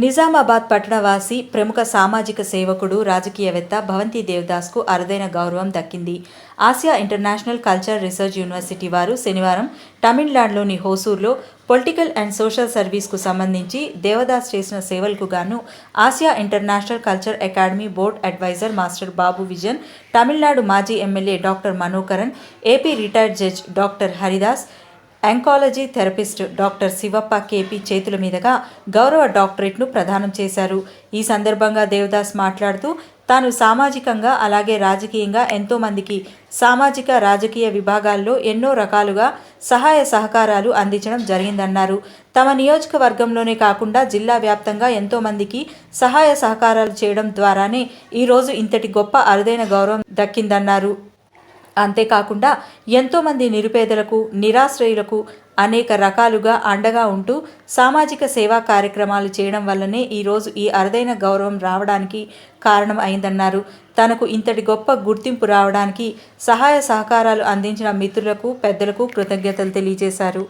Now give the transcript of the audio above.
నిజామాబాద్ పట్టణవాసి ప్రముఖ సామాజిక సేవకుడు రాజకీయవేత్త భవంతి దేవదాస్కు అరుదైన గౌరవం దక్కింది. Asia international cultural research university వారు శనివారం తమిళనాడులోని హోసూర్లో పొలిటికల్ అండ్ సోషల్ సర్వీస్కు సంబంధించి దేవదాస్ చేసిన సేవలకు గాను Asia international culture academy board advisor master Babu vision, Tamil Nadu మాజీ MLA doctor Manokaran, AP retired judge doctor Haridas, oncology therapist doctor Shivappa KP చేతుల మీదుగా గౌరవ డాక్టరేట్ను ప్రదానం చేశారు. ఈ సందర్భంగా దేవదాస్ మాట్లాడుతూ తాను సామాజికంగా అలాగే రాజకీయంగా ఎంతోమందికి సామాజిక రాజకీయ విభాగాల్లో ఎన్నో రకాలుగా సహాయ సహకారాలు అందించడం జరిగిందన్నారు. తమ నియోజకవర్గంలోనే కాకుండా జిల్లా వ్యాప్తంగా ఎంతోమందికి సహాయ సహకారాలు చేయడం ద్వారానే ఈరోజు ఇంతటి గొప్ప అరుదైన గౌరవం దక్కిందన్నారు. అంతేకాకుండా ఎంతోమంది నిరుపేదలకు, నిరాశ్రయులకు అనేక రకాలుగా అండగా ఉంటూ సామాజిక సేవా కార్యక్రమాలు చేయడం వల్లనే ఈరోజు ఈ అరుదైన గౌరవం రావడానికి కారణం అయిందన్నారు. తనకు ఇంతటి గొప్ప గుర్తింపు రావడానికి సహాయ సహకారాలు అందించిన మిత్రులకు, పెద్దలకు కృతజ్ఞతలు తెలియజేశారు.